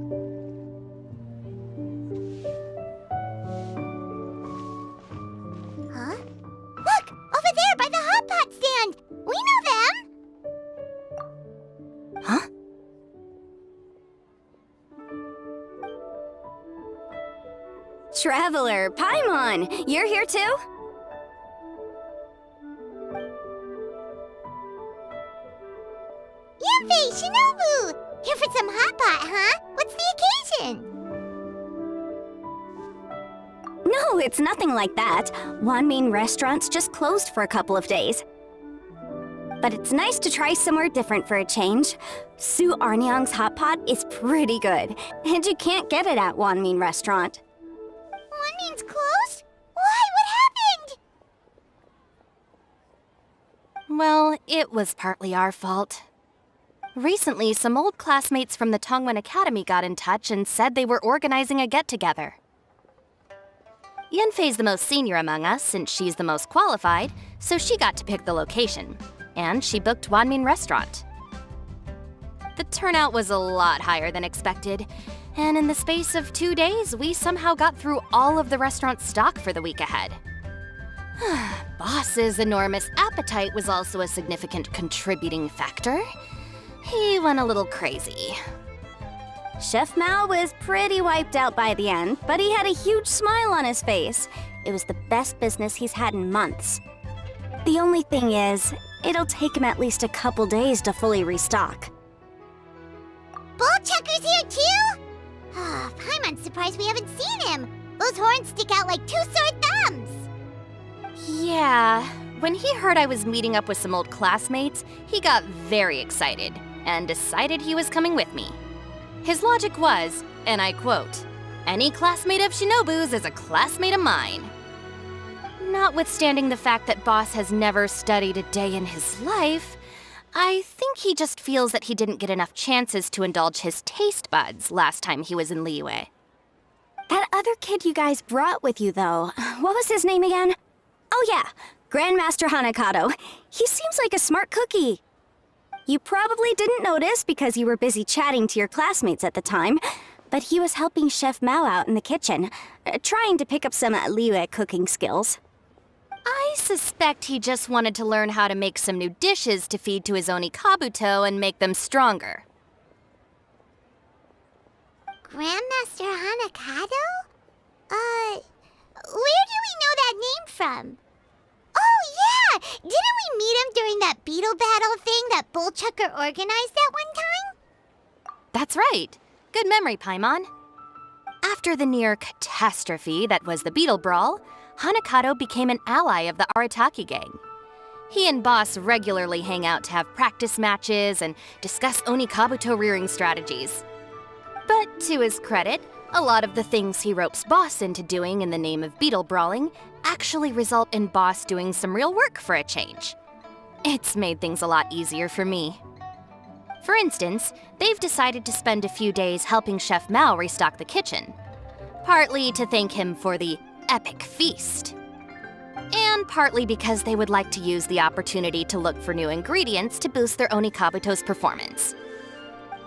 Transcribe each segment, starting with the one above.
Huh? Look! Over there by the hot pot stand! We know them! Huh? Traveler, Paimon! You're here too? Yanfei, Shinobu! Here for some hot pot, huh? What's the occasion? No, it's nothing like that. Wanmin Restaurant's just closed for a couple of days. But it's nice to try somewhere different for a change. Su Arnyang's hot pot is pretty good, and you can't get it at Wanmin Restaurant. Wanmin's closed? Why? What happened? Well, it was partly our fault. Recently, some old classmates from the Tongwen Academy got in touch and said they were organizing a get-together. Yanfei's the most senior among us, since she's the most qualified, so she got to pick the location. And she booked Wanmin Restaurant. The turnout was a lot higher than expected, and in the space of 2 days, we somehow got through all of the restaurant's stock for the week ahead. Boss's enormous appetite was also a significant contributing factor. He went a little crazy. Chef Mao was pretty wiped out by the end, but he had a huge smile on his face. It was the best business he's had in months. The only thing is, it'll take him at least a couple days to fully restock. Bullchucker's here too? Paimon's surprised we haven't seen him. Those horns stick out like two sore thumbs. Yeah, when he heard I was meeting up with some old classmates, he got very excited and decided he was coming with me. His logic was, and I quote, "Any classmate of Shinobu's is a classmate of mine." Notwithstanding the fact that Boss has never studied a day in his life, I think he just feels that he didn't get enough chances to indulge his taste buds last time he was in Liyue. That other kid you guys brought with you, though, what was his name again? Oh yeah, Grandmaster Hanakato. He seems like a smart cookie. You probably didn't notice because you were busy chatting to your classmates at the time, but he was helping Chef Mao out in the kitchen, trying to pick up some Liyue cooking skills. I suspect he just wanted to learn how to make some new dishes to feed to his Onikabuto and make them stronger. Grandmaster Hanakato? Where do we know that name from? Oh, yeah! Didn't we meet him during that beetle battle thing that Bullchucker organized at one time? That's right. Good memory, Paimon. After the near catastrophe that was the Beetle Brawl, Hanakato became an ally of the Arataki gang. He and Boss regularly hang out to have practice matches and discuss Onikabuto rearing strategies. But to his credit, a lot of the things he ropes Boss into doing in the name of beetle brawling actually result in Boss doing some real work for a change. It's made things a lot easier for me. For instance, they've decided to spend a few days helping Chef Mao restock the kitchen. Partly to thank him for the epic feast. And partly because they would like to use the opportunity to look for new ingredients to boost their Onikabuto's performance.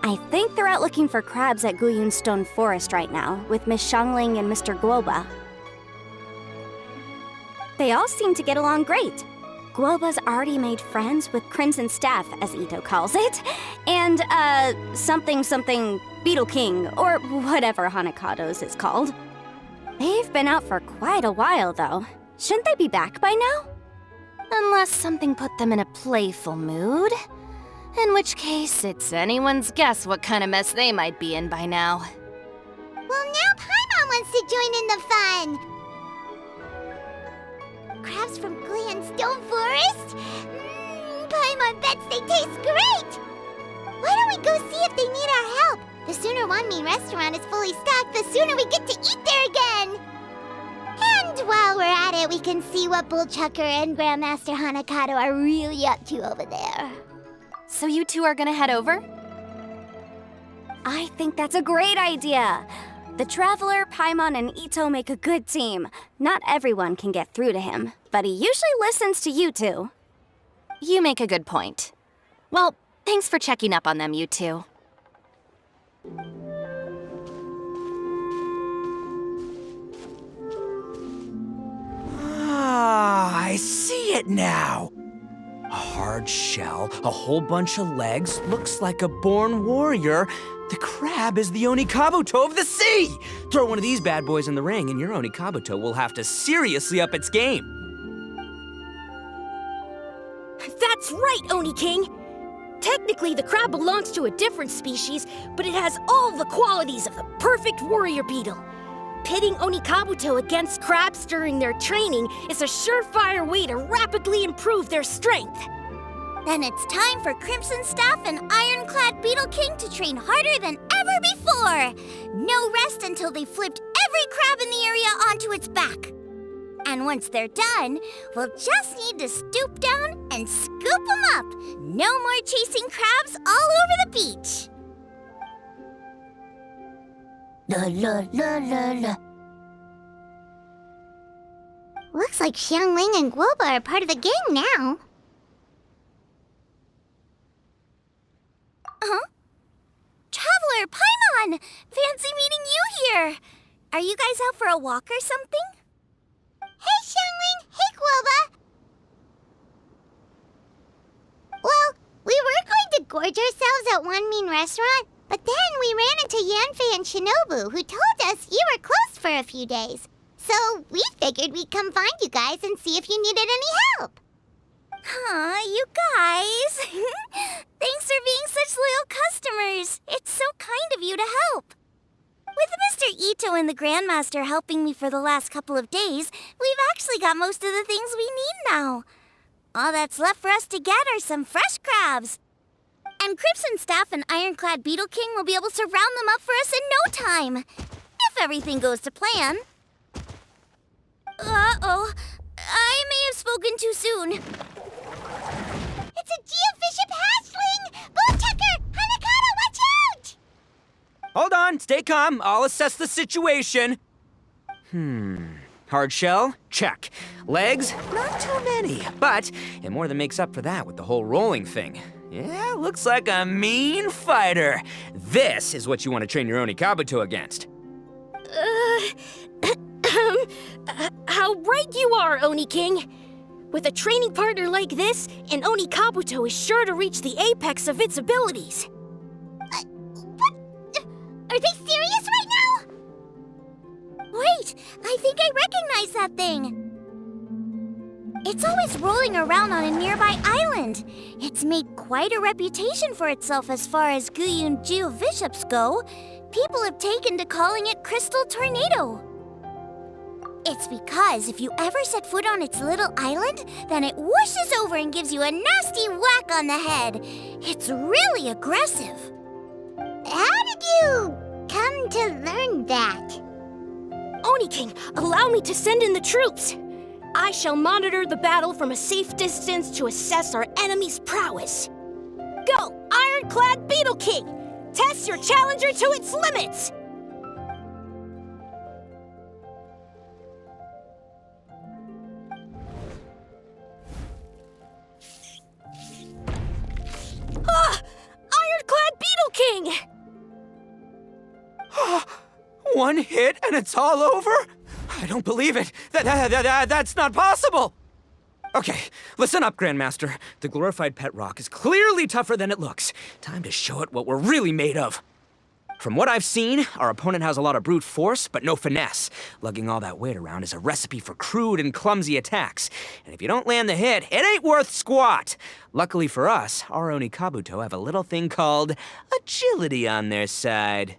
I think they're out looking for crabs at Guyun Stone Forest right now, with Miss Shangling and Mr. Guoba. They all seem to get along great. Guoba's already made friends with Crimson Staff, as Ito calls it, and, something Beetle King, or whatever Hanakado's is called. They've been out for quite a while, though. Shouldn't they be back by now? Unless something put them in a playful mood. In which case, it's anyone's guess what kind of mess they might be in by now. Well, now Paimon wants to join in the fun! Crabs from Guyun Stone Forest? Paimon bets they taste great! Why don't we go see if they need our help? The sooner Wanmin Restaurant is fully stocked, the sooner we get to eat there again! And while we're at it, we can see what Bullchucker and Grandmaster Hanakato are really up to over there. So you two are gonna head over? I think that's a great idea! The Traveler, Paimon, and Ito make a good team. Not everyone can get through to him, but he usually listens to you two. You make a good point. Well, thanks for checking up on them, you two. now. A hard shell, a whole bunch of legs, looks like a born warrior. The crab is the Onikabuto of the sea! Throw one of these bad boys in the ring and your Onikabuto will have to seriously up its game. That's right, Oni King! Technically, the crab belongs to a different species, but it has all the qualities of the perfect warrior beetle. Pitting Onikabuto against crabs during their training is a surefire way to rapidly improve their strength. Then it's time for Crimson Staff and Ironclad Beetle King to train harder than ever before. No rest until they've flipped every crab in the area onto its back. And once they're done, we'll just need to stoop down and scoop them up. No more chasing crabs all over the beach. La la la la la. Looks like Xiangling and Guoba are part of the gang now. Huh? Traveler, Paimon! Fancy meeting you here! Are you guys out for a walk or something? Hey, Xiangling! Hey, Guoba! Well, we were going to gorge ourselves at one mean restaurant, but then we ran into Yanfei and Shinobu, who told us you were closed for a few days. So we figured we'd come find you guys and see if you needed any help. Aw, you guys. Thanks for being such loyal customers. It's so kind of you to help. With Mr. Ito and the Grandmaster helping me for the last couple of days, we've actually got most of the things we need now. All that's left for us to get are some fresh crabs. And Crimson Staff and Ironclad Beetle King will be able to round them up for us in no time. If everything goes to plan. Uh-oh. I may have spoken too soon. It's a geofiship hatchling! Bullchucker! Hanakata, watch out! Hold on, stay calm. I'll assess the situation. Hard shell? Check. Legs? Not too many, but it more than makes up for that with the whole rolling thing. Yeah, looks like a mean fighter. This is what you want to train your Onikabuto against. How right you are, Oni King! With a training partner like this, an Onikabuto is sure to reach the apex of its abilities. What? Are they serious right now? Wait, I think I recognize that thing. It's always rolling around on a nearby island. It's made quite a reputation for itself as far as Guyun geoviships go. People have taken to calling it Crystal Tornado. It's because if you ever set foot on its little island, then it whooshes over and gives you a nasty whack on the head. It's really aggressive. How did you come to learn that? Oni King, allow me to send in the troops. I shall monitor the battle from a safe distance to assess our enemy's prowess. Go, Ironclad Beetle King! Test your challenger to its limits! Ah! Ironclad Beetle King! One hit and it's all over? I don't believe it. That's not possible. Okay, listen up, Grandmaster. The glorified pet rock is clearly tougher than it looks. Time to show it what we're really made of. From what I've seen, our opponent has a lot of brute force, but no finesse. Lugging all that weight around is a recipe for crude and clumsy attacks. And if you don't land the hit, it ain't worth squat. Luckily for us, our Onikabuto have a little thing called agility on their side.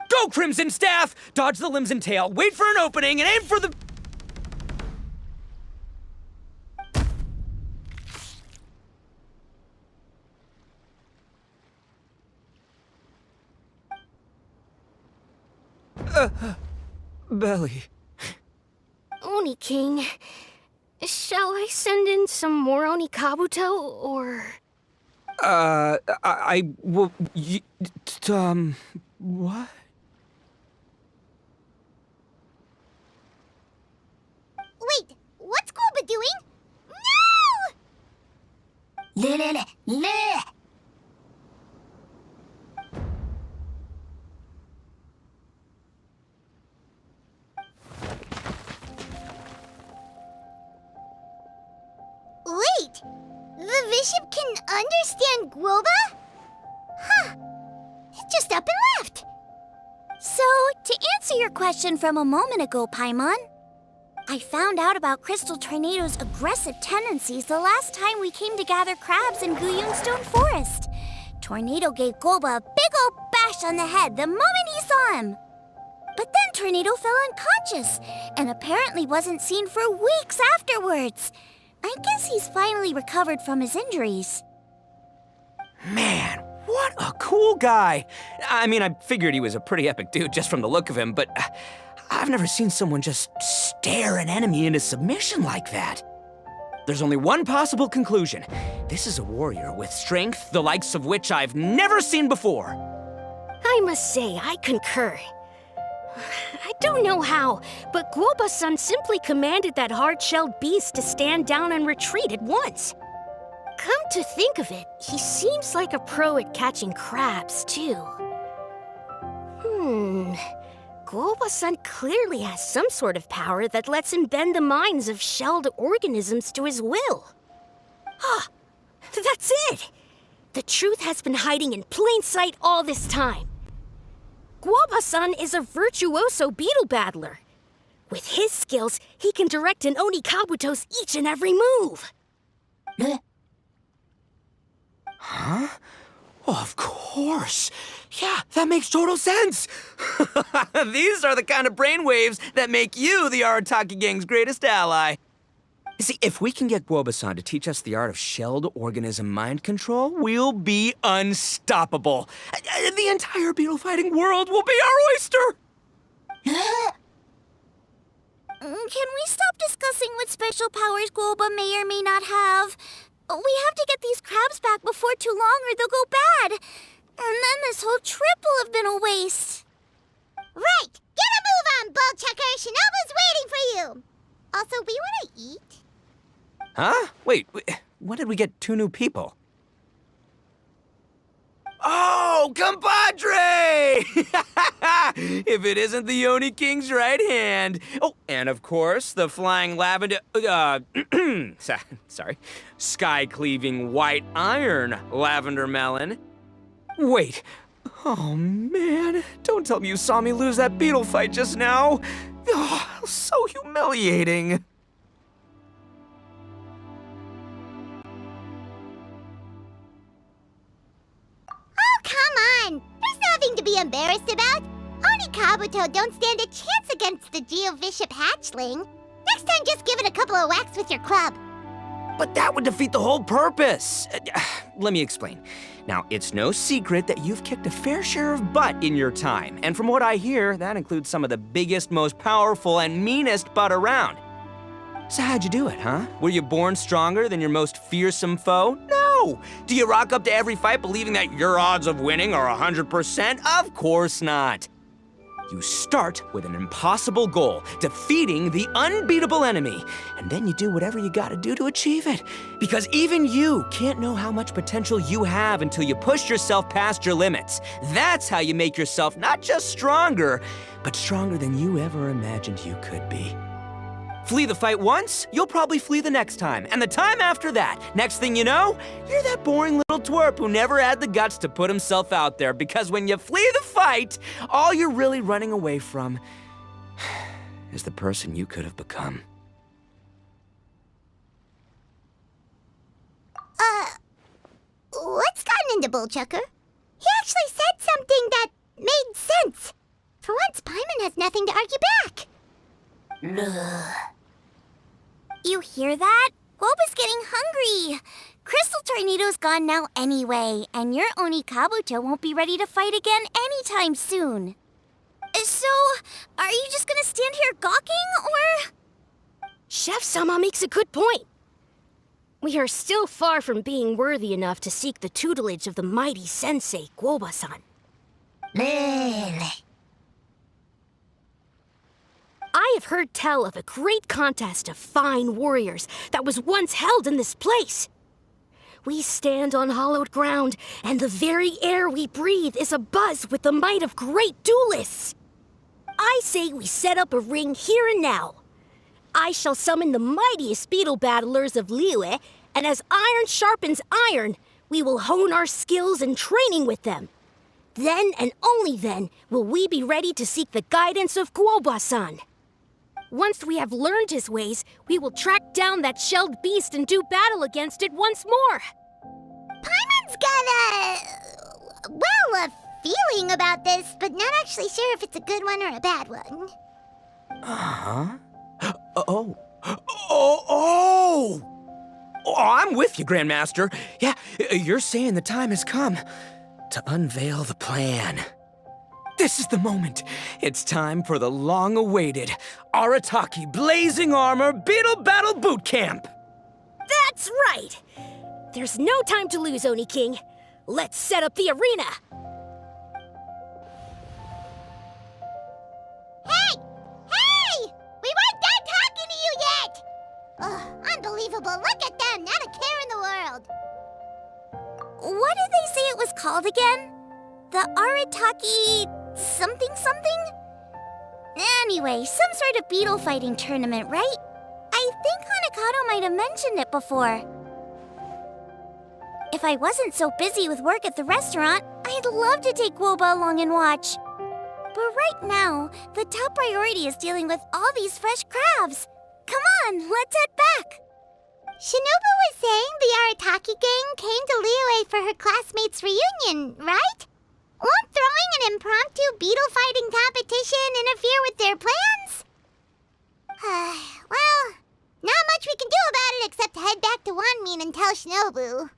Go, Crimson Staff! Dodge the limbs and tail, wait for an opening, and aim for the... belly. Oni King, shall I send in some more Onikabuto, or...? What? Wait, what's Guoba doing? No! Bishop can understand Guoba? Huh. He just up and left. So, to answer your question from a moment ago, Paimon, I found out about Crystal Tornado's aggressive tendencies the last time we came to gather crabs in Guyunstone Forest. Tornado gave Guoba a big old bash on the head the moment he saw him. But then Tornado fell unconscious and apparently wasn't seen for weeks afterwards. I guess he's finally recovered from his injuries. Man, what a cool guy. I mean, I figured he was a pretty epic dude just from the look of him, but I've never seen someone just stare an enemy into submission like that. There's only one possible conclusion. This is a warrior with strength the likes of which I've never seen before. I must say, I concur. I don't know how, but Guoba-san simply commanded that hard-shelled beast to stand down and retreat at once. Come to think of it, he seems like a pro at catching crabs, too. Guoba-san clearly has some sort of power that lets him bend the minds of shelled organisms to his will. Ah, that's it! The truth has been hiding in plain sight all this time. Guoba-san is a virtuoso beetle battler. With his skills, he can direct an Oni Kabuto's each and every move. Huh? Oh, of course. Yeah, that makes total sense. These are the kind of brainwaves that make you the Arataki gang's greatest ally. You see, if we can get Guoba-san to teach us the art of shelled organism mind control, we'll be unstoppable. The entire beetle fighting world will be our oyster. Can we stop discussing what special powers Guoba may or may not have? We have to get these crabs back before too long or they'll go bad. And then this whole trip will have been a waste. Right! Get a move on, Bullchucker! Shinobu's waiting for you! Also, we want to eat? Huh? Wait, when did we get 2 new people? Oh, compadre! If it isn't the Oni King's right hand. Oh, and of course, the flying lavender, sorry, sky-cleaving white iron lavender melon. Wait, oh man, don't tell me you saw me lose that beetle fight just now. Oh, so humiliating. Come on! There's nothing to be embarrassed about. Oni Kabuto don't stand a chance against the Geovishap hatchling. Next time, just give it a couple of whacks with your club. But that would defeat the whole purpose. Let me explain. Now, it's no secret that you've kicked a fair share of butt in your time. And from what I hear, that includes some of the biggest, most powerful, and meanest butt around. So how'd you do it, huh? Were you born stronger than your most fearsome foe? No! Do you rock up to every fight believing that your odds of winning are 100%? Of course not. You start with an impossible goal, defeating the unbeatable enemy, and then you do whatever you gotta do to achieve it. Because even you can't know how much potential you have until you push yourself past your limits. That's how you make yourself not just stronger, but stronger than you ever imagined you could be. Flee the fight once, you'll probably flee the next time, and the time after that. Next thing you know, you're that boring little twerp who never had the guts to put himself out there, because when you flee the fight, all you're really running away from is the person you could have become. What's gotten into Bullchucker? He actually said something that made sense. For once, Paimon has nothing to argue back. You hear that? Guoba's getting hungry. Crystal Tornado's gone now anyway, and your Oni Kabuto won't be ready to fight again anytime soon. So, are you just gonna stand here gawking, or...? Chef-sama makes a good point. We are still far from being worthy enough to seek the tutelage of the mighty sensei, Guoba-san. I have heard tell of a great contest of fine warriors that was once held in this place. We stand on hallowed ground, and the very air we breathe is abuzz with the might of great duelists. I say we set up a ring here and now. I shall summon the mightiest beetle battlers of Liyue, And as iron sharpens iron, we will hone our skills and training with them. Then and only then will we be ready to seek the guidance of Kuoba-san. Once we have learned his ways, we will track down that shelled beast and do battle against it once more. Paimon's got a feeling about this, but not actually sure if it's a good one or a bad one. Uh-huh. Oh, I'm with you, Grandmaster. Yeah, you're saying the time has come to unveil the plan. This is the moment. It's time for the long-awaited Arataki Blazing Armor Beetle Battle Boot Camp. That's right! There's no time to lose, Oni King. Let's set up the arena! Hey! We weren't done talking to you yet! Ugh, unbelievable. Look at them, not a care in the world. What did they say it was called again? The Arataki something? Anyway, some sort of beetle fighting tournament, right? I think Hanakato might have mentioned it before. If I wasn't so busy with work at the restaurant, I'd love to take Woba along and watch. But right now, the top priority is dealing with all these fresh crabs. Come on, let's head back. Shinobu was saying the Arataki gang came to Liyue for her classmates' reunion, right? Won't throwing an impromptu beetle fighting competition interfere with their plans? Well, not much we can do about it except head back to Wanmin and tell Shinobu.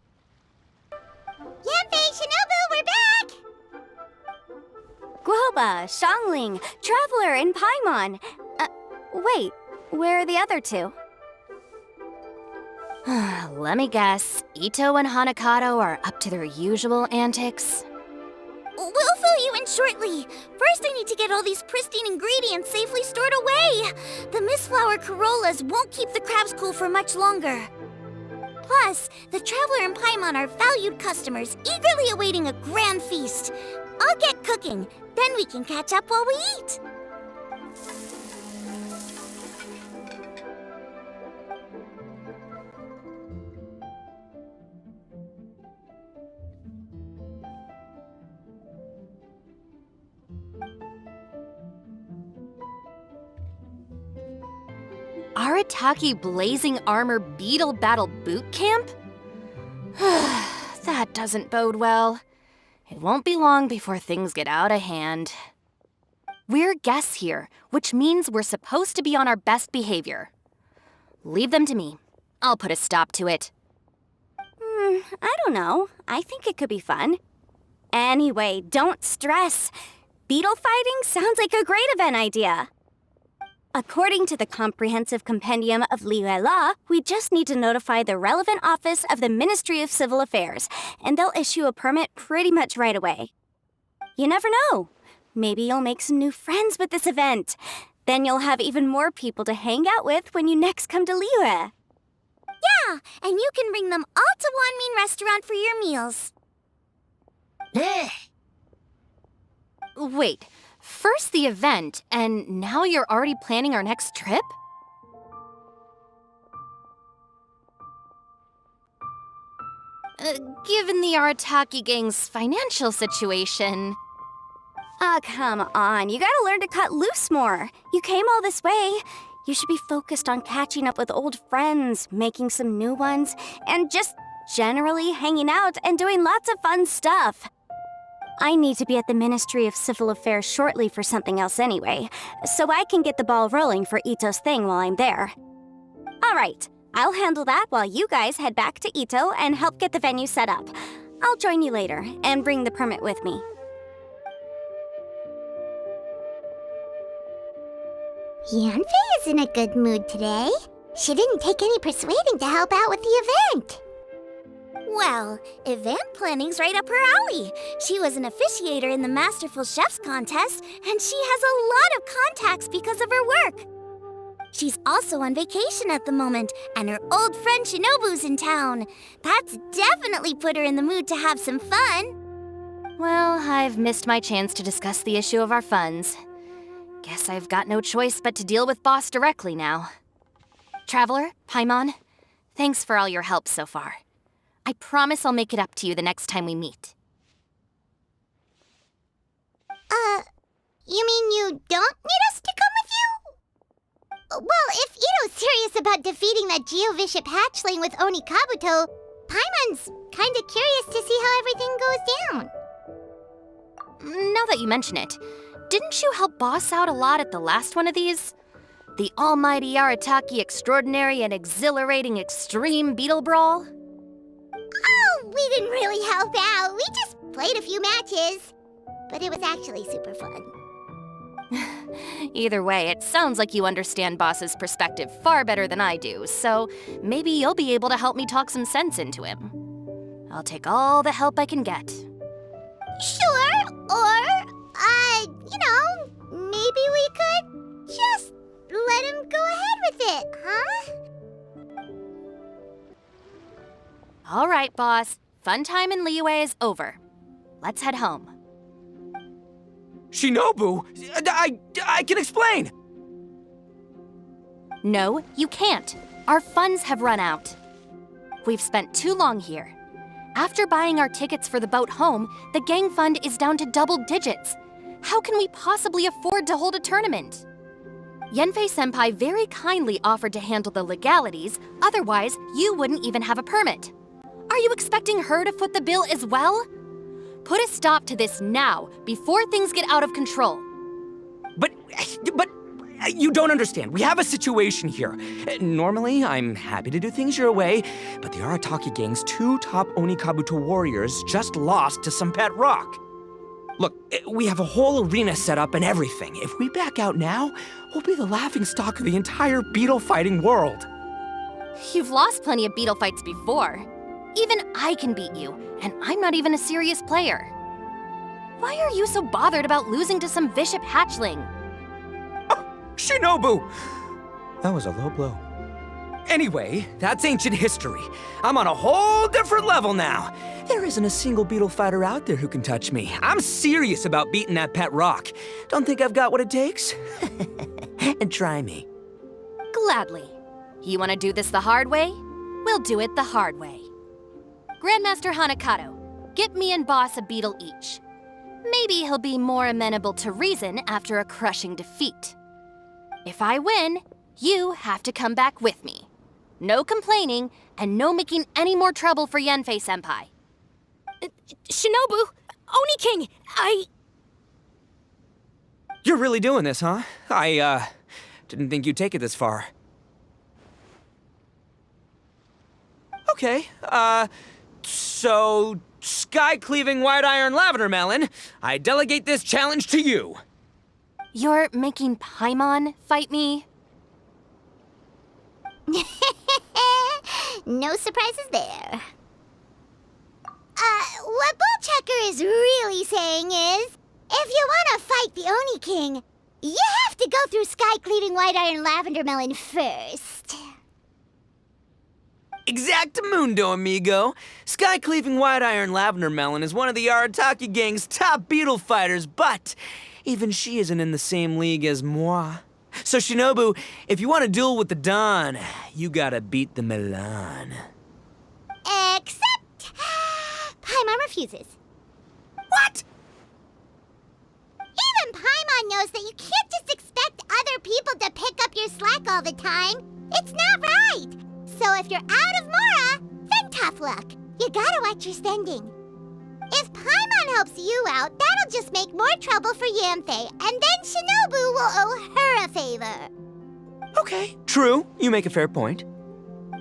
Yanfei, Shinobu, we're back! Guoba, Xiangling, Traveler, and Paimon. Wait, where are the other two? Let me guess. Ito and Hanakato are up to their usual antics? We'll fill you in shortly. First, I need to get all these pristine ingredients safely stored away. The mistflower corollas won't keep the crabs cool for much longer. Plus, the Traveler and Paimon are valued customers, eagerly awaiting a grand feast. I'll get cooking, then we can catch up while we eat. Arataki Blazing Armor Beetle Battle Boot Camp? That doesn't bode well. It won't be long before things get out of hand. We're guests here, which means we're supposed to be on our best behavior. Leave them to me. I'll put a stop to it. I don't know. I think it could be fun. Anyway, don't stress. Beetle fighting sounds like a great event idea. According to the Comprehensive Compendium of Liyue Law, we just need to notify the relevant office of the Ministry of Civil Affairs, and they'll issue a permit pretty much right away. You never know. Maybe you'll make some new friends with this event. Then you'll have even more people to hang out with when you next come to Liyue. Yeah, and you can bring them all to Wanmin Restaurant for your meals. Wait, first the event, and now you're already planning our next trip? Given the Arataki gang's financial situation... Oh, come on. You gotta learn to cut loose more. You came all this way. You should be focused on catching up with old friends, making some new ones, and just generally hanging out and doing lots of fun stuff. I need to be at the Ministry of Civil Affairs shortly for something else anyway, so I can get the ball rolling for Ito's thing while I'm there. All right, I'll handle that while you guys head back to Ito and help get the venue set up. I'll join you later and bring the permit with me. Yanfei is in a good mood today. She didn't take any persuading to help out with the event. Well, event planning's right up her alley. She was an officiator in the Masterful Chefs contest, and she has a lot of contacts because of her work. She's also on vacation at the moment, and her old friend Shinobu's in town. That's definitely put her in the mood to have some fun. Well, I've missed my chance to discuss the issue of our funds. Guess I've got no choice but to deal with Boss directly now. Traveler, Paimon, Thanks for all your help so far. I promise I'll make it up to you the next time we meet. You mean you don't need us to come with you? Well, if Ito's serious about defeating that Geovishap hatchling with Oni Kabuto, Paimon's kinda curious to see how everything goes down. Now that you mention it, didn't you help Boss out a lot at the last one of these? The almighty Arataki extraordinary and exhilarating extreme beetle brawl? Oh, we didn't really help out. We just played a few matches. But it was actually super fun. Either way, it sounds like you understand Boss's perspective far better than I do, so maybe you'll be able to help me talk some sense into him. I'll take all the help I can get. Sure, or, maybe we could just let him go ahead with it, huh? All right, Boss. Fun time in Liyue is over. Let's head home. Shinobu, I can explain. No, you can't. Our funds have run out. We've spent too long here. After buying our tickets for the boat home, the gang fund is down to double digits. How can we possibly afford to hold a tournament? Yenfei-senpai very kindly offered to handle the legalities, otherwise you wouldn't even have a permit. Are you expecting her to foot the bill as well? Put a stop to this now, before things get out of control. But you don't understand. We have a situation here. Normally, I'm happy to do things your way, but the Arataki gang's 2 top Oni Kabuto warriors just lost to some pet rock. Look, we have a whole arena set up and everything. If we back out now, we'll be the laughingstock of the entire beetle fighting world. You've lost plenty of beetle fights before. Even I can beat you, and I'm not even a serious player. Why are you so bothered about losing to some Vishap hatchling? Oh, Shinobu! That was a low blow. Anyway, that's ancient history. I'm on a whole different level now. There isn't a single beetle fighter out there who can touch me. I'm serious about beating that pet rock. Don't think I've got what it takes? And try me. Gladly. You want to do this the hard way? We'll do it the hard way. Grandmaster Hanakato, get me and Boss a beetle each. Maybe he'll be more amenable to reason after a crushing defeat. If I win, you have to come back with me. No complaining, and no making any more trouble for Yenfei-senpai. Shinobu! Oni King! You're really doing this, huh? I didn't think you'd take it this far. Okay, so, sky-cleaving white iron lavender melon, I delegate this challenge to you. You're making Paimon fight me? No surprises there. What Bullchecker is really saying is, if you want to fight the Oni King, you have to go through sky-cleaving white iron lavender melon first. Exactamundo, amigo. Sky-cleaving white iron lavender melon is one of the Arataki gang's top beetle fighters, but even she isn't in the same league as moi. So Shinobu, if you want to duel with the Don, you gotta beat the Milan. Except... Paimon refuses. What? Even Paimon knows that you can't just expect other people to pick up your slack all the time. It's not right. So if you're out of Mora, then tough luck. You gotta watch your spending. If Paimon helps you out, that'll just make more trouble for Yanfei, and then Shinobu will owe her a favor. Okay, true. You make a fair point.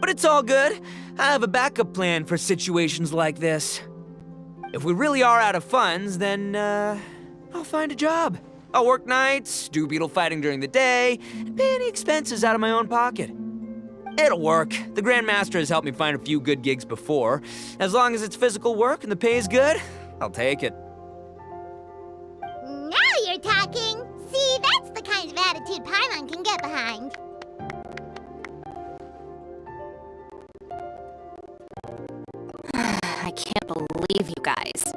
But it's all good. I have a backup plan for situations like this. If we really are out of funds, then, I'll find a job. I'll work nights, do beetle fighting during the day, and pay any expenses out of my own pocket. It'll work. The Grandmaster has helped me find a few good gigs before. As long as it's physical work and the pay is good, I'll take it. Now you're talking. See, that's the kind of attitude Paimon can get behind. I can't believe you guys.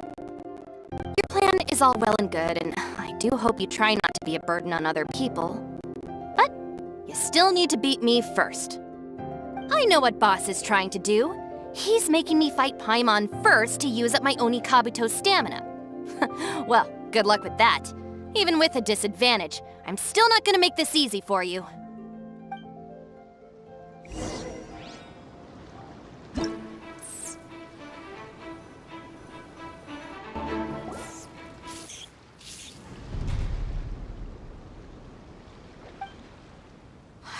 Your plan is all well and good, and I do hope you try not to be a burden on other people. But you still need to beat me first. I know what Boss is trying to do. He's making me fight Paimon first to use up my Oni Kabuto's stamina. Well, good luck with that. Even with a disadvantage, I'm still not gonna make this easy for you.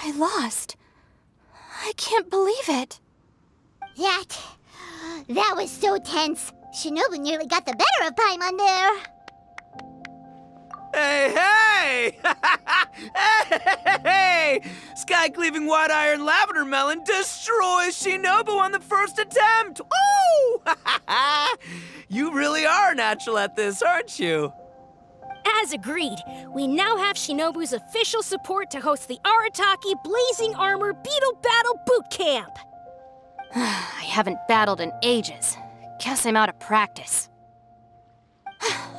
I lost. I can't believe it. That was so tense. Shinobu nearly got the better of Paimon there. Hey! Hey! Sky-cleaving white iron lavender melon destroys Shinobu on the first attempt! Ooh! You really are natural at this, aren't you? As agreed, we now have Shinobu's official support to host the Arataki Blazing Armor Beetle Battle Boot Camp. I haven't battled in ages. Guess I'm out of practice.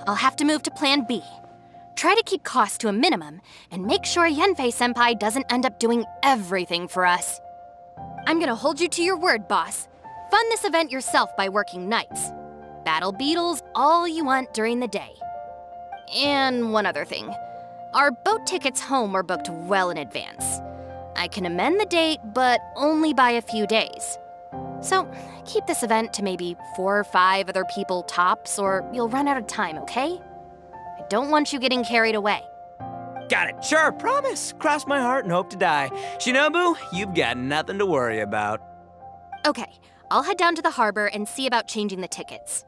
I'll have to move to Plan B. Try to keep costs to a minimum, and make sure Yanfei-senpai doesn't end up doing everything for us. I'm gonna hold you to your word, boss. Fund this event yourself by working nights. Battle beetles all you want during the day. And one other thing. Our boat tickets home were booked well in advance. I can amend the date, but only by a few days. So, keep this event to maybe 4 or 5 other people tops, or you'll run out of time, okay? I don't want you getting carried away. Got it. Sure, promise. Cross my heart and hope to die. Shinobu, you've got nothing to worry about. Okay, I'll head down to the harbor and see about changing the tickets.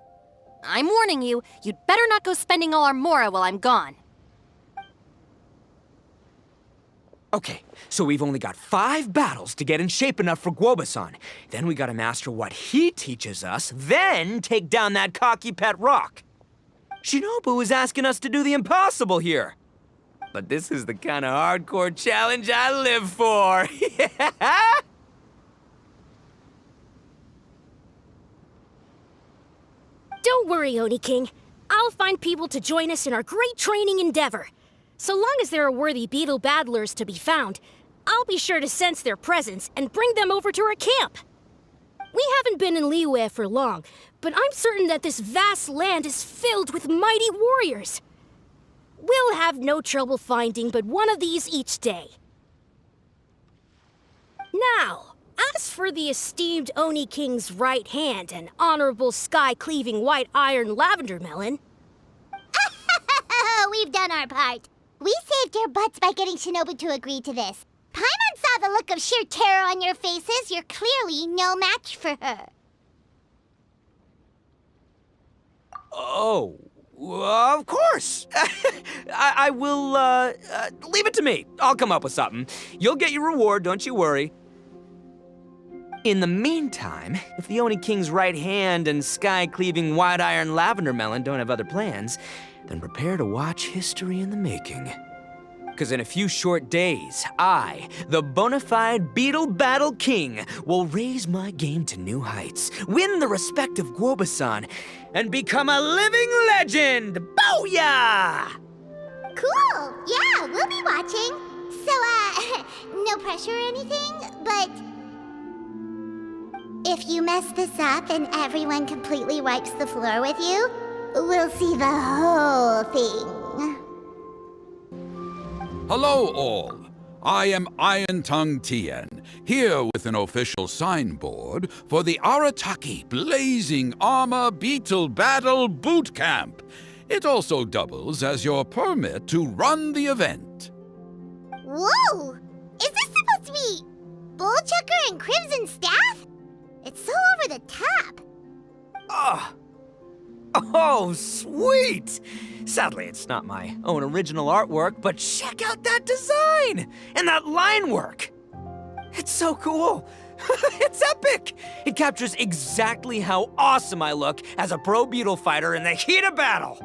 I'm warning you, you'd better not go spending all our mora while I'm gone. Okay, so we've only got 5 battles to get in shape enough for Guoba-san. Then we gotta master what he teaches us, then take down that cocky pet rock. Shinobu is asking us to do the impossible here. But this is the kind of hardcore challenge I live for. Yeah! Don't worry, Oni King. I'll find people to join us in our great training endeavor. So long as there are worthy beetle battlers to be found, I'll be sure to sense their presence and bring them over to our camp. We haven't been in Liyue for long, but I'm certain that this vast land is filled with mighty warriors. We'll have no trouble finding but one of these each day. Now, as for the esteemed Oni King's right hand and honorable sky-cleaving white iron lavender melon... We've done our part. We saved your butts by getting Shinobu to agree to this. Paimon saw the look of sheer terror on your faces. You're clearly no match for her. Oh, of course. I will, leave it to me. I'll come up with something. You'll get your reward, don't you worry. In the meantime, if the Oni King's right hand and sky-cleaving white iron lavender melon don't have other plans, then prepare to watch history in the making. Because in a few short days, I, the bona fide Beetle Battle King, will raise my game to new heights, win the respect of Guoba-san, and become a living legend! Booyah! Cool. Yeah, we'll be watching. So, no pressure or anything, but... if you mess this up and everyone completely wipes the floor with you, we'll see the whole thing. Hello, all. I am Iron Tongue Tien, here with an official signboard for the Arataki Blazing Armor Beetle Battle Boot Camp. It also doubles as your permit to run the event. Whoa! Is this supposed to be Bullchucker and Crimson Staff? It's so over the top. Oh, sweet! Sadly, it's not my own original artwork, but check out that design! And that line work! It's so cool! It's epic! It captures exactly how awesome I look as a pro beetle fighter in the heat of battle!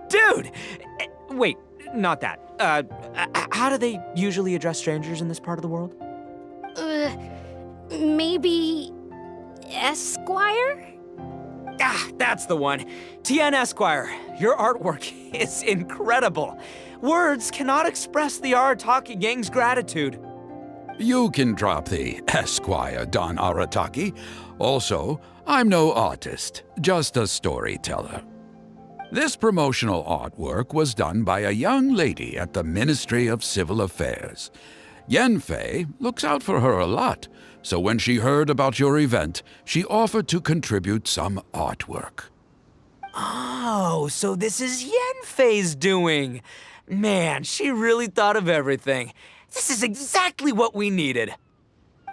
Dude! Wait, not that. How do they usually address strangers in this part of the world? Maybe... Esquire? Ah, that's the one. Tien Esquire, your artwork is incredible. Words cannot express the Arataki gang's gratitude. You can drop the Esquire, Don Arataki. Also, I'm no artist, just a storyteller. This promotional artwork was done by a young lady at the Ministry of Civil Affairs. Yenfei looks out for her a lot, so when she heard about your event, she offered to contribute some artwork. Oh, so this is Yenfei's doing. Man, she really thought of everything. This is exactly what we needed.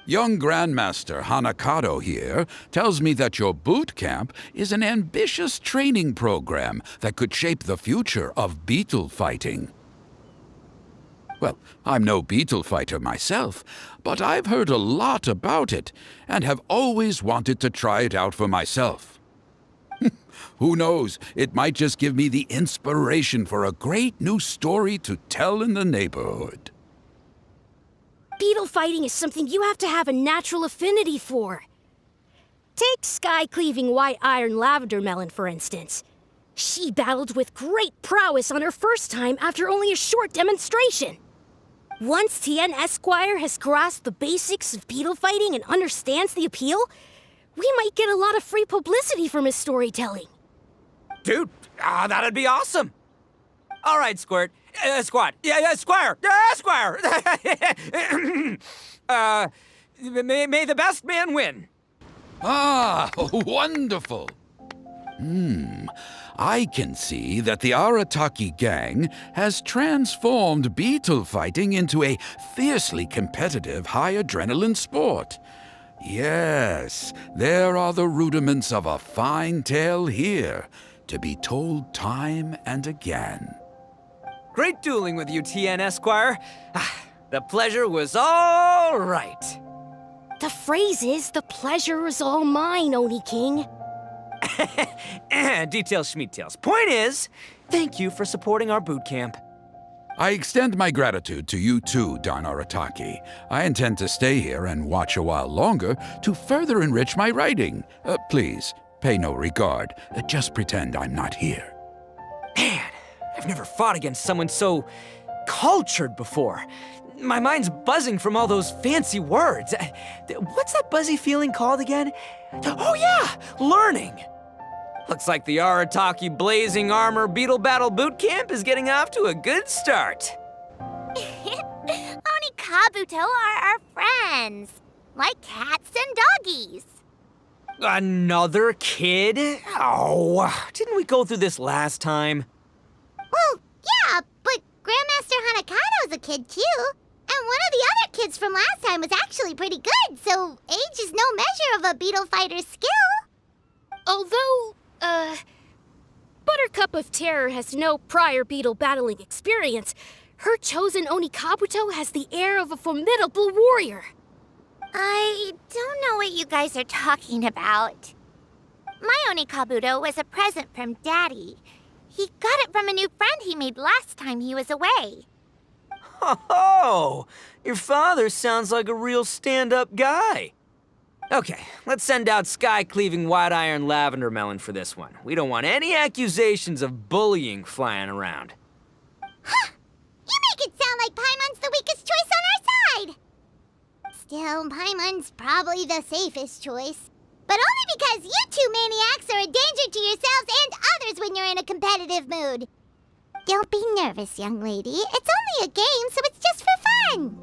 Young Grandmaster Hanakado here tells me that your boot camp is an ambitious training program that could shape the future of beetle fighting. Well, I'm no beetle fighter myself, but I've heard a lot about it and have always wanted to try it out for myself. Who knows, it might just give me the inspiration for a great new story to tell in the neighborhood. Beetle fighting is something you have to have a natural affinity for. Take sky-cleaving white iron lavender melon, for instance. She battled with great prowess on her first time after only a short demonstration. Once Tien Esquire has grasped the basics of beetle fighting and understands the appeal, we might get a lot of free publicity from his storytelling. Dude, that'd be awesome. All right, Squirt. Squad. Yeah, Squire. Yeah, Squire. May the best man win. Ah, wonderful. I can see that the Arataki gang has transformed beetle fighting into a fiercely competitive high-adrenaline sport. Yes, there are the rudiments of a fine tale here, to be told time and again. Great dueling with you, Tien Esquire. The pleasure was all right. The phrase is, the pleasure is all mine, Oni King. Details, schmeetails. Point is, thank you for supporting our boot camp. I extend my gratitude to you too, Don Arataki. I intend to stay here and watch a while longer to further enrich my writing. Please, pay no regard. Just pretend I'm not here. Man, I've never fought against someone so cultured before. My mind's buzzing from all those fancy words. What's that buzzy feeling called again? Oh yeah, learning. Looks like the Arataki Blazing Armor Beetle Battle Boot Camp is getting off to a good start. Oni Kabuto are our friends, like cats and doggies. Another kid? Oh, didn't we go through this last time? Well, yeah, but Grandmaster Hanakado's a kid too. And one of the other kids from last time was actually pretty good, so age is no measure of a beetle fighter's skill. Although, Buttercup of Terror has no prior beetle battling experience, her chosen Oni Kabuto has the air of a formidable warrior. I don't know what you guys are talking about. My Oni Kabuto was a present from Daddy. He got it from a new friend he made last time he was away. Oh, your father sounds like a real stand-up guy. Okay, let's send out sky-cleaving white iron lavender melon for this one. We don't want any accusations of bullying flying around. Huh! You make it sound like Paimon's the weakest choice on our side! Still, Paimon's probably the safest choice. But only because you two maniacs are a danger to yourselves and others when you're in a competitive mood. Don't be nervous, young lady. It's only a game, so it's just for fun.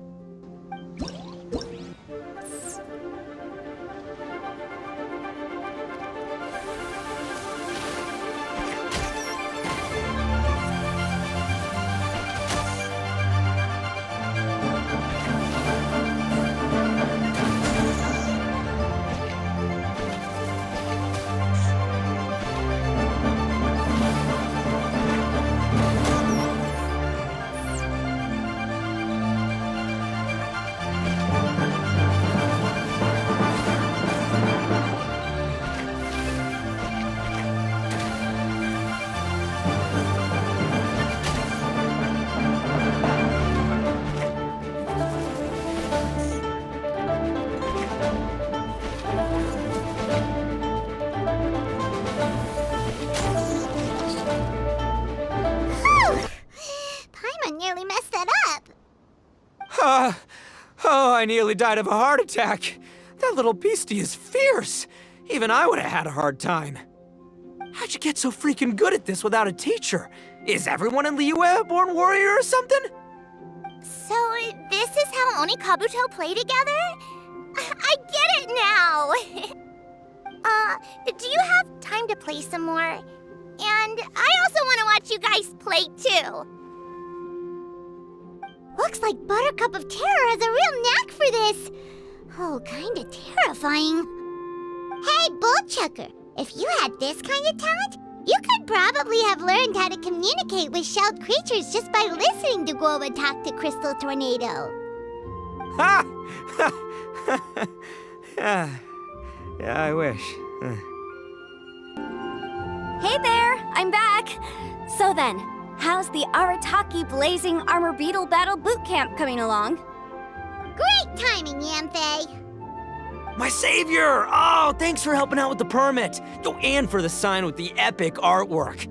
Oh, I nearly died of a heart attack. That little beastie is fierce. Even I would have had a hard time. How'd you get so freaking good at this without a teacher? Is everyone in Liyue a born warrior or something? So, this is how Onikabuto play together? I get it now! Do you have time to play some more? And I also want to watch you guys play too. Looks like Buttercup of Terror has a real knack for this. Oh, kinda terrifying. Hey, Bullchucker, if you had this kind of talent, you could probably have learned how to communicate with shelled creatures just by listening to Guoba talk to Crystal Tornado. Ha! Yeah, I wish. Hey there, I'm back. So then, how's the Arataki Blazing Armor Beetle Battle Boot Camp coming along? Great timing, Yamfei. My savior! Oh, thanks for helping out with the permit. Oh, and for the sign with the epic artwork.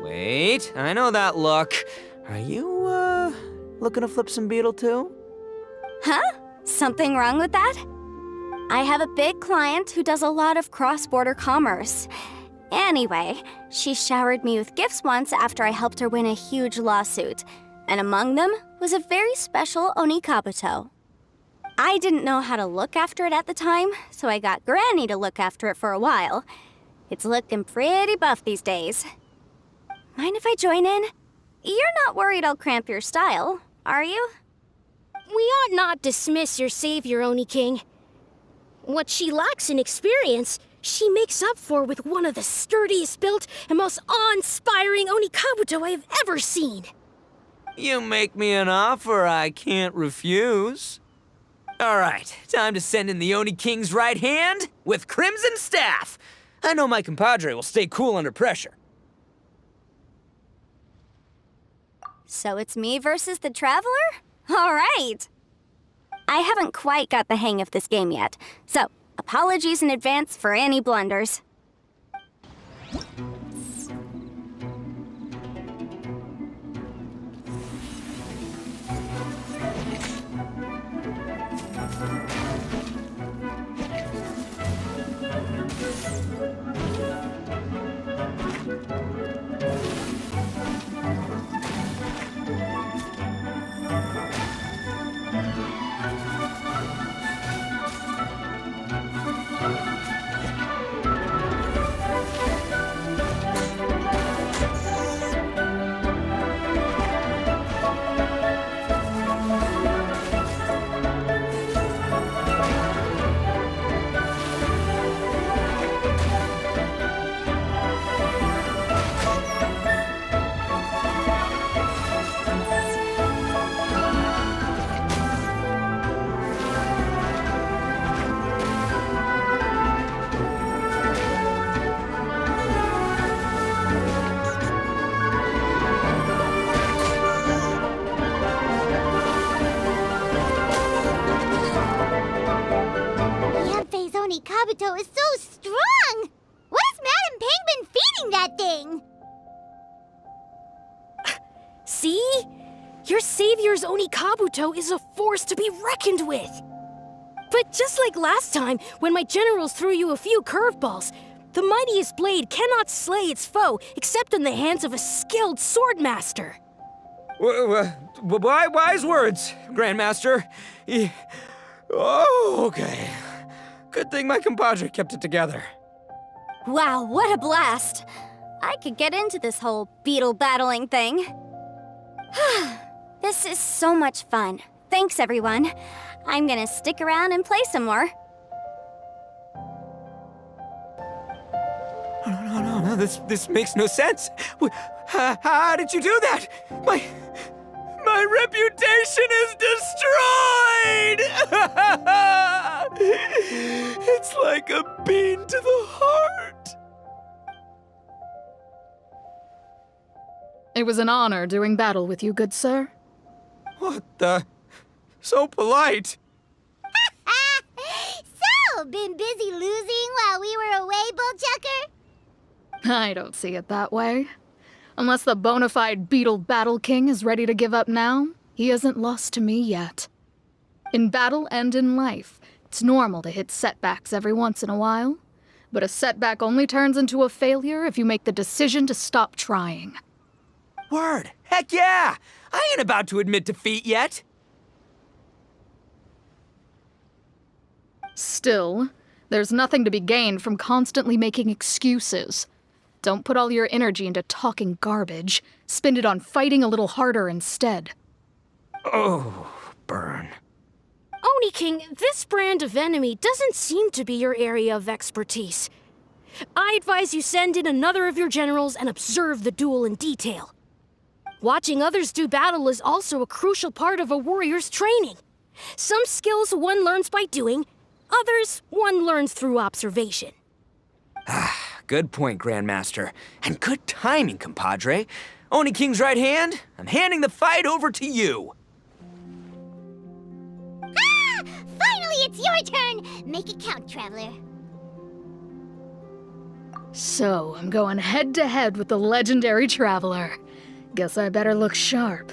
Wait, I know that look. Are you, looking to flip some beetle too? Huh? Something wrong with that? I have a big client who does a lot of cross-border commerce. Anyway, she showered me with gifts once after I helped her win a huge lawsuit. And among them was a very special Onikabuto. I didn't know how to look after it at the time, so I got Granny to look after it for a while. It's looking pretty buff these days. Mind if I join in? You're not worried I'll cramp your style, are you? We ought not dismiss your savior, Oni King. What she lacks in experience, she makes up for with one of the sturdiest built and most awe-inspiring Onikabuto I have ever seen. You make me an offer I can't refuse. All right, time to send in the Oni King's right hand with Crimson Staff. I know my compadre will stay cool under pressure. So it's me versus the Traveler? All right. I haven't quite got the hang of this game yet, so apologies in advance for any blunders. Yamfei's Onikabuto is so strong! What is Madam Penguin feeding that thing? See? Your savior's Onikabuto is a force to be reckoned with. But just like last time, when my generals threw you a few curveballs, the mightiest blade cannot slay its foe except in the hands of a skilled swordmaster. Wise words, Grandmaster. Oh, okay. Good thing my compadre kept it together. Wow, what a blast! I could get into this whole beetle battling thing. This is so much fun. Thanks, everyone. I'm gonna stick around and play some more. No, this makes no sense. How did you do that? My reputation is destroyed! It's like a bean to the heart. It was an honor doing battle with you, good sir. What the? So polite. So, been busy losing while we were away, Bullchucker? I don't see it that way. Unless the bona fide Beetle Battle King is ready to give up now, he hasn't lost to me yet. In battle and in life, it's normal to hit setbacks every once in a while. But a setback only turns into a failure if you make the decision to stop trying. Word! Heck yeah! I ain't about to admit defeat yet! Still, there's nothing to be gained from constantly making excuses. Don't put all your energy into talking garbage. Spend it on fighting a little harder instead. Oh, burn. Oni King, this brand of enemy doesn't seem to be your area of expertise. I advise you send in another of your generals and observe the duel in detail. Watching others do battle is also a crucial part of a warrior's training. Some skills one learns by doing, others one learns through observation. Good point, Grandmaster. And good timing, compadre. Oni King's right hand, I'm handing the fight over to you. Ah! Finally, it's your turn! Make it count, Traveler. So, I'm going head-to-head with the legendary Traveler. Guess I better look sharp.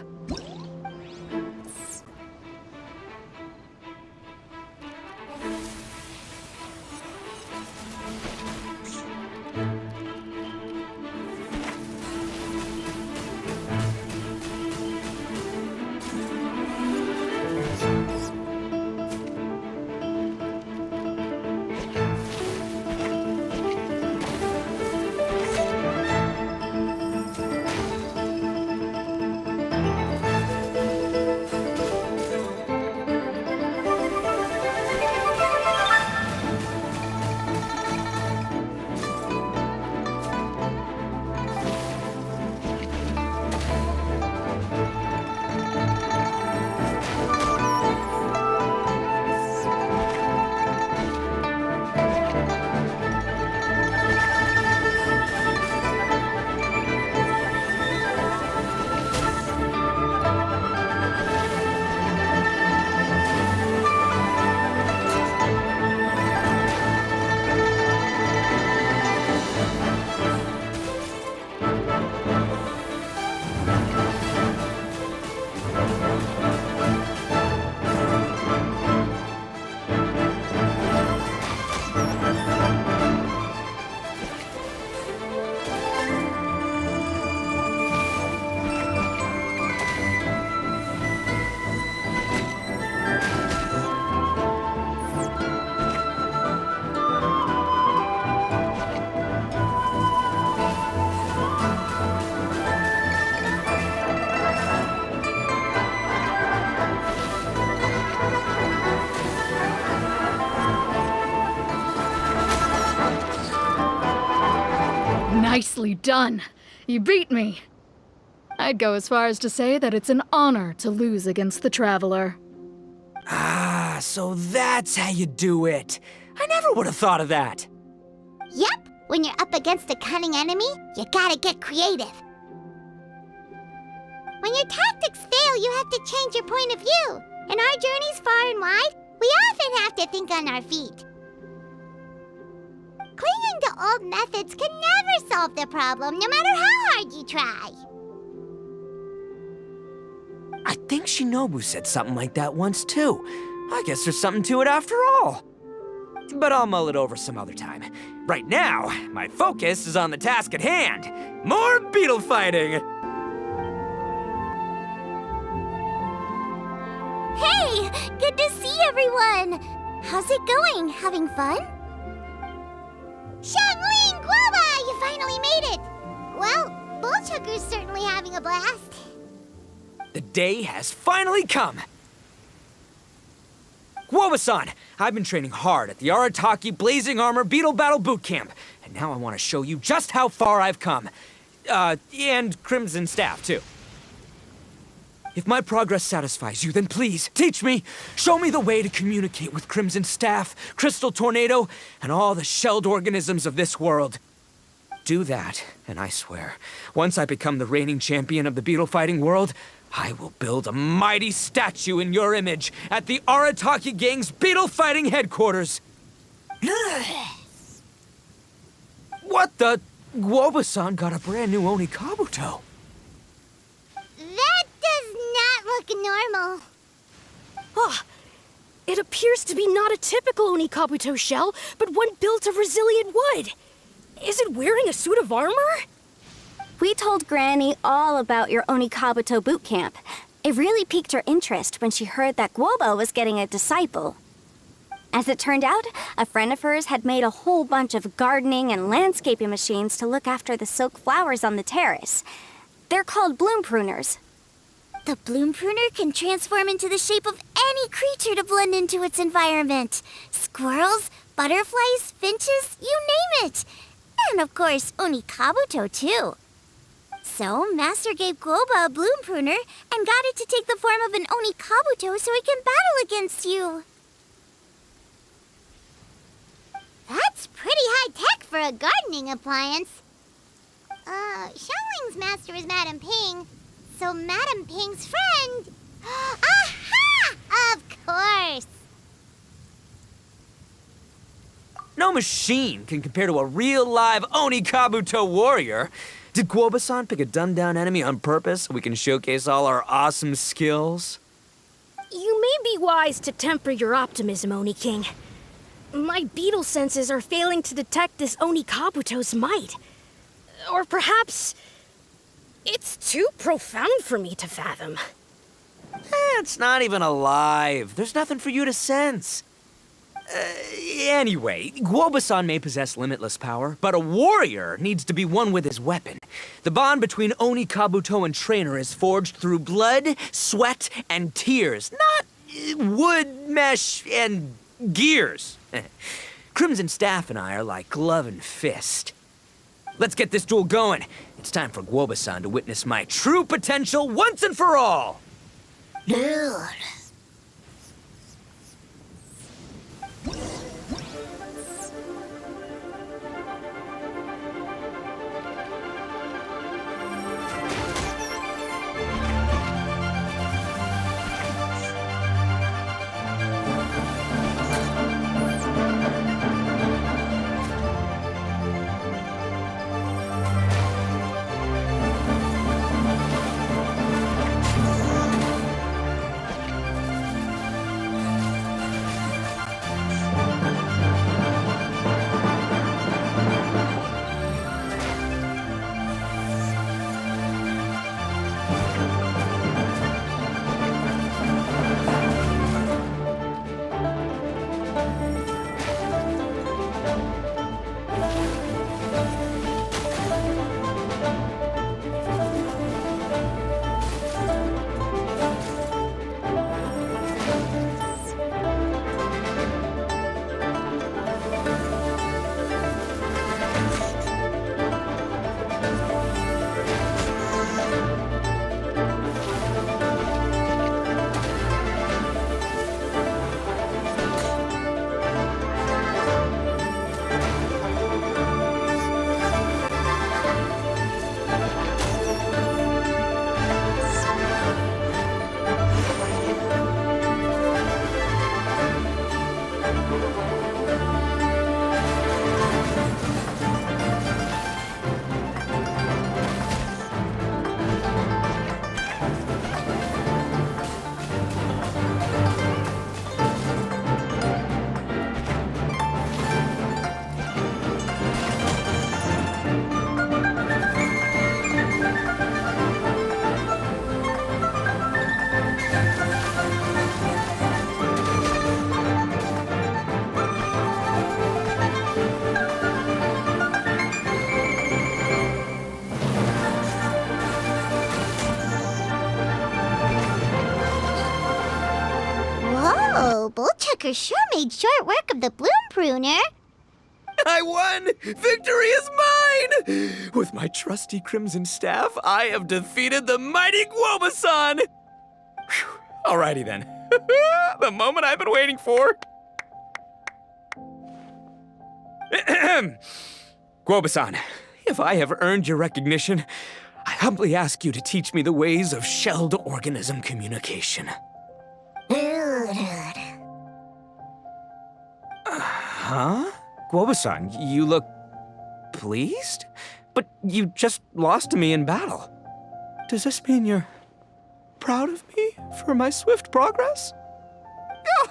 Nicely done. You beat me. I'd go as far as to say that it's an honor to lose against the Traveler. Ah, so that's how you do it. I never would have thought of that. Yep, when you're up against a cunning enemy, you gotta get creative. When your tactics fail, you have to change your point of view. In our journeys far and wide, we often have to think on our feet. Clinging to old methods can never solve the problem, no matter how hard you try. I think Shinobu said something like that once, too. I guess there's something to it after all. But I'll mull it over some other time. Right now, my focus is on the task at hand. More beetle fighting! Hey! Good to see everyone! How's it going? Having fun? Xiangling Guava! You finally made it! Well, Bullchucker's certainly having a blast. The day has finally come! Guava-san, I've been training hard at the Arataki Blazing Armor Beetle Battle Boot Camp, and now I want to show you just how far I've come. And Crimson Staff, too. If my progress satisfies you, then please, teach me. Show me the way to communicate with Crimson Staff, Crystal Tornado, and all the shelled organisms of this world. Do that, and I swear, once I become the reigning champion of the beetle fighting world, I will build a mighty statue in your image at the Arataki Gang's beetle fighting headquarters. What the? Guava-san got a brand new Oni Kabuto. That does not look normal. Oh, It appears to be not a typical Onikabuto shell, but one built of resilient wood. Is it wearing a suit of armor? We told Granny all about your Onikabuto boot camp. It really piqued her interest when she heard that Guoba was getting a disciple. As it turned out, a friend of hers had made a whole bunch of gardening and landscaping machines to look after the silk flowers on the terrace. They're called bloom pruners. The bloom pruner can transform into the shape of any creature to blend into its environment. Squirrels, butterflies, finches, you name it. And of course, Onikabuto too. So, Master gave Guoba a bloom pruner and got it to take the form of an Onikabuto so it can battle against you. That's pretty high-tech for a gardening appliance. Xiangling's master is Madame Ping, so Madame Ping's friend... Aha! Of course! No machine can compare to a real live Onikabuto warrior. Did Guoba-san pick a dumbed-down enemy on purpose so we can showcase all our awesome skills? You may be wise to temper your optimism, Oni King. My beetle senses are failing to detect this Onikabuto's might. Or perhaps... it's too profound for me to fathom. It's not even alive. There's nothing for you to sense. Anyway, Guoba-san may possess limitless power, but a warrior needs to be one with his weapon. The bond between Onikabuto and trainer is forged through blood, sweat, and tears, not wood, mesh, and gears. Crimson Staff and I are like glove and fist. Let's get this duel going. It's time for Guoba-san to witness my true potential once and for all. Dude. Bullchucker sure made short work of the bloom pruner. I won! Victory is mine! With my trusty Crimson Staff, I have defeated the mighty Guoba-san! Whew. Alrighty then. The moment I've been waiting for. Guoba-san, if I have earned your recognition, I humbly ask you to teach me the ways of shelled organism communication. Huh? Guoba-san, you look pleased? But you just lost to me in battle. Does this mean you're proud of me for my swift progress?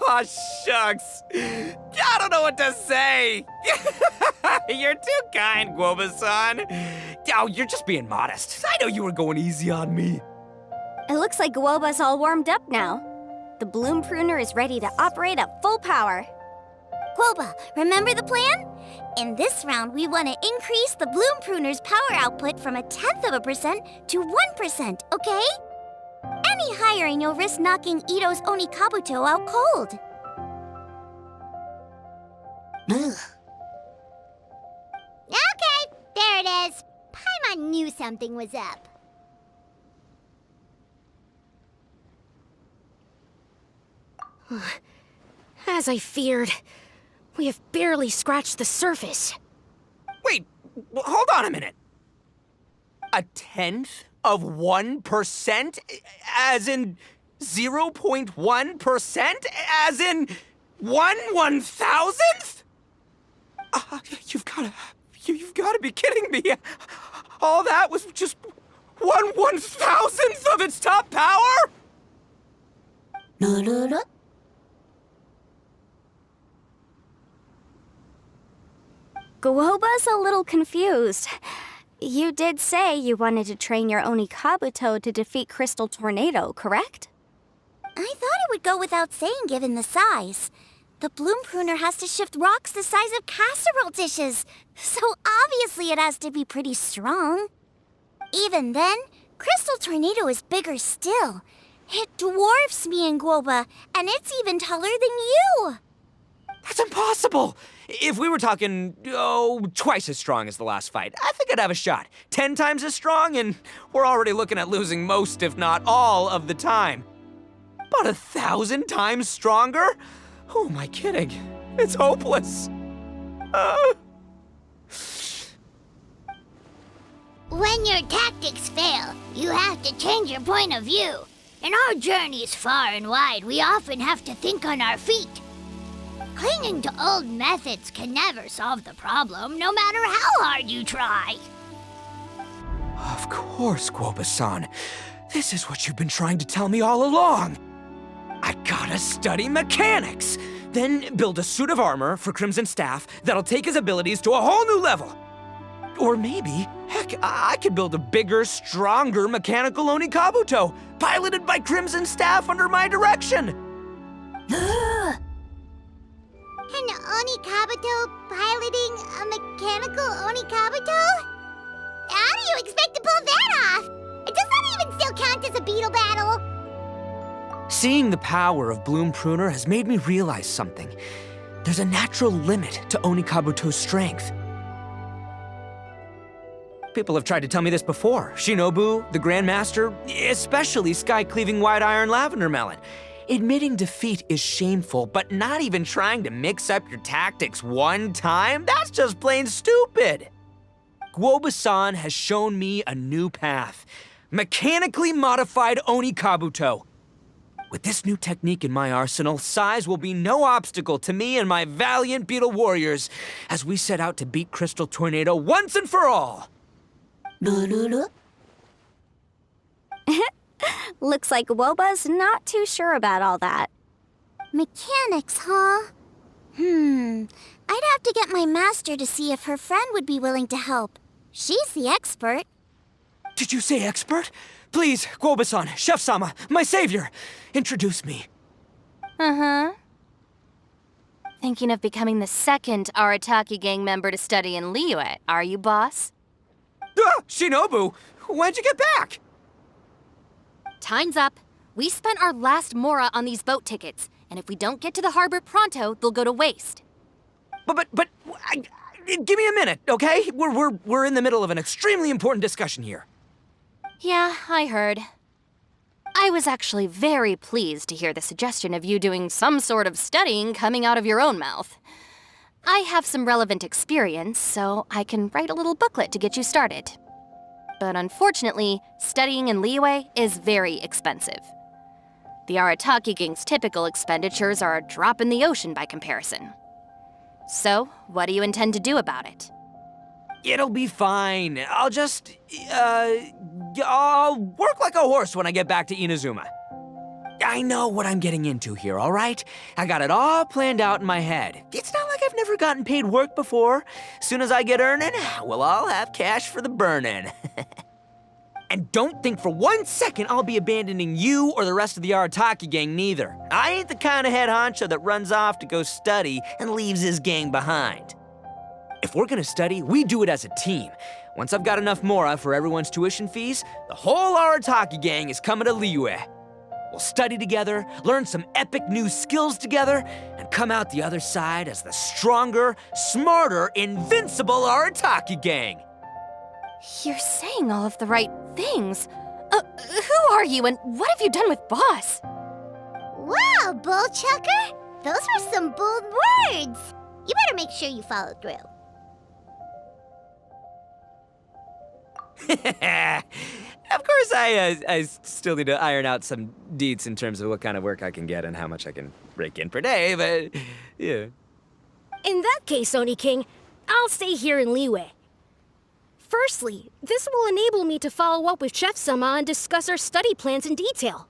Aw, shucks. I don't know what to say. You're too kind, Guoba-san. Oh, you're just being modest. I know you were going easy on me. It looks like Guoba's all warmed up now. The bloom pruner is ready to operate at full power. Guoba, remember the plan? In this round, we want to increase the bloom pruner's power output from 0.1% to 1%, okay? Any higher and you'll risk knocking Ito's Onikabuto out cold. Ugh. Okay, there it is. Paimon knew something was up. As I feared, we have barely scratched the surface. Wait, hold on a minute. 0.1%? As in 0.1%? As in 1/1000th? You've gotta be kidding me. All that was just 1/1000th of its top power? Guoba's a little confused. You did say you wanted to train your Onikabuto to defeat Crystal Tornado, correct? I thought it would go without saying given the size. The bloom pruner has to shift rocks the size of casserole dishes, so obviously it has to be pretty strong. Even then, Crystal Tornado is bigger still. It dwarfs me and Guoba, and it's even taller than you. That's impossible! If we were talking, twice as strong as the last fight, I think I'd have a shot. 10 times as strong, and we're already looking at losing most, if not all, of the time. But 1,000 times stronger? Who am I kidding? It's hopeless. When your tactics fail, you have to change your point of view. In our journeys far and wide, we often have to think on our feet. Clinging to old methods can never solve the problem, no matter how hard you try. Of course, Guoba-san. This is what you've been trying to tell me all along. I gotta study mechanics, then build a suit of armor for Crimson Staff that'll take his abilities to a whole new level. Or maybe, heck, I could build a bigger, stronger mechanical Onikabuto, piloted by Crimson Staff under my direction. An Onikabuto piloting a mechanical Onikabuto? How do you expect to pull that off? Does that even still count as a beetle battle? Seeing the power of Bloom Pruner has made me realize something. There's a natural limit to Onikabuto's strength. People have tried to tell me this before. Shinobu, the Grandmaster, especially Sky-Cleaving White Iron Lavender Melon. Admitting defeat is shameful, but not even trying to mix up your tactics one time? That's just plain stupid! Guoba-san has shown me a new path. Mechanically modified Onikabuto. With this new technique in my arsenal, size will be no obstacle to me and my valiant beetle warriors as we set out to beat Crystal Tornado once and for all! Looks like Guoba's not too sure about all that. Mechanics, huh? I'd have to get my master to see if her friend would be willing to help. She's the expert. Did you say expert? Please, Guoba-san, Chef-sama, my savior, introduce me. Uh-huh. Thinking of becoming the second Arataki gang member to study in Liyue, are you, boss? Shinobu, when'd you get back? Time's up. We spent our last mora on these boat tickets, and if we don't get to the harbor pronto, they'll go to waste. But, give me a minute, okay? We're in the middle of an extremely important discussion here. Yeah, I heard. I was actually very pleased to hear the suggestion of you doing some sort of studying coming out of your own mouth. I have some relevant experience, so I can write a little booklet to get you started. But unfortunately, studying in Liyue is very expensive. The Arataki gang's typical expenditures are a drop in the ocean by comparison. So, what do you intend to do about it? It'll be fine. I'll just, I'll work like a horse when I get back to Inazuma. I know what I'm getting into here, all right? I got it all planned out in my head. It's not like I've never gotten paid work before. Soon as I get earning, we'll all have cash for the burning. And don't think for 1 second I'll be abandoning you or the rest of the Arataki gang neither. I ain't the kind of head honcho that runs off to go study and leaves his gang behind. If we're gonna study, we do it as a team. Once I've got enough mora for everyone's tuition fees, the whole Arataki gang is coming to Liyue. We'll study together, learn some epic new skills together, and come out the other side as the stronger, smarter, invincible Arataki gang. You're saying all of the right things. Who are you and what have you done with Boss? Wow, Bullchucker! Those were some bold words! You better make sure you follow through. Of course, I still need to iron out some deets in terms of what kind of work I can get and how much I can rake in per day, but yeah. In that case, Oni King, I'll stay here in Liyue. Firstly, this will enable me to follow up with Chef-sama and discuss our study plans in detail.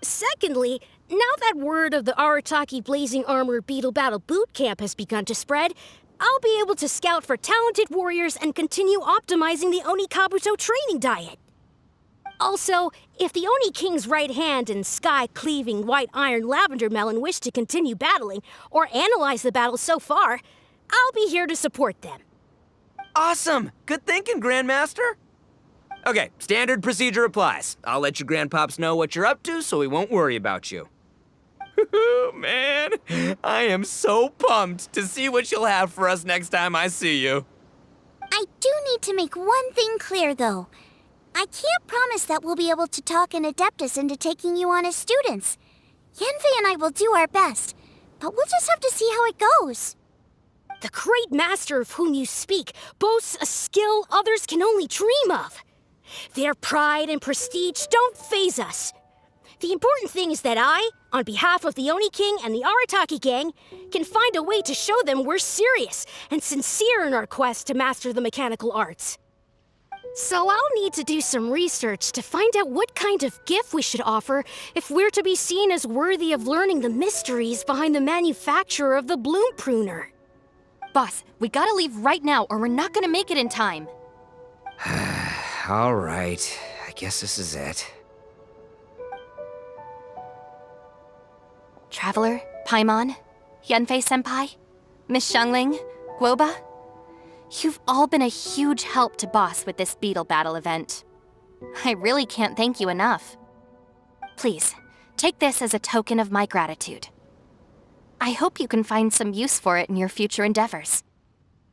Secondly, now that word of the Arataki Blazing Armor Beetle Battle Boot Camp has begun to spread, I'll be able to scout for talented warriors and continue optimizing the Oni Kabuto training diet. Also, if the Oni King's right hand and sky-cleaving white iron lavender melon wish to continue battling or analyze the battle so far, I'll be here to support them. Awesome! Good thinking, Grandmaster! Okay, standard procedure applies. I'll let your grandpops know what you're up to so we won't worry about you. Man, I am so pumped to see what you'll have for us next time I see you. I do need to make one thing clear, though. I can't promise that we'll be able to talk an Adeptus into taking you on as students. Yenvei and I will do our best, but we'll just have to see how it goes. The great master of whom you speak boasts a skill others can only dream of. Their pride and prestige don't faze us. The important thing is that I, on behalf of the Oni King and the Arataki gang, can find a way to show them we're serious and sincere in our quest to master the mechanical arts. So I'll need to do some research to find out what kind of gift we should offer if we're to be seen as worthy of learning the mysteries behind the manufacture of the bloom pruner. Boss, we gotta leave right now or we're not gonna make it in time. All right, I guess this is it. Traveler, Paimon, Yenfei-senpai, Miss Xiangling, Guoba. You've all been a huge help to Boss with this beetle battle event. I really can't thank you enough. Please, take this as a token of my gratitude. I hope you can find some use for it in your future endeavors.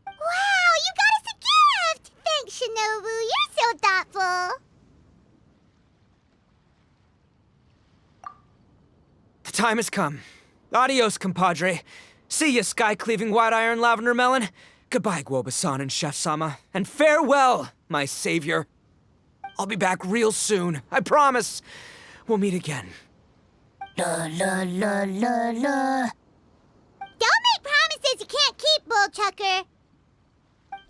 Wow, you got us a gift! Thanks, Shinobu. You're so thoughtful. The time has come. Adios, compadre. See ya, sky-cleaving white iron lavender melon. Goodbye, Guoba-san and Chef-sama. And farewell, my savior. I'll be back real soon, I promise. We'll meet again. La la la la la. Don't make promises you can't keep, Bullchucker.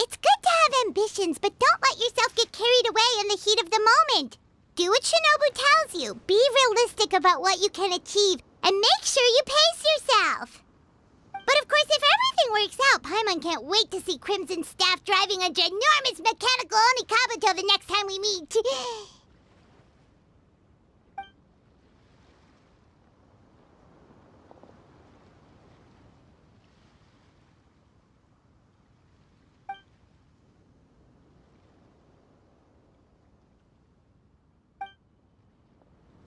It's good to have ambitions, but don't let yourself get carried away in the heat of the moment. Do what Shinobu tells you. Be realistic about what you can achieve, and make sure you pace yourself. But of course, if everything works out, Paimon can't wait to see Crimson Staff driving a ginormous mechanical Onikabuto the next time we meet.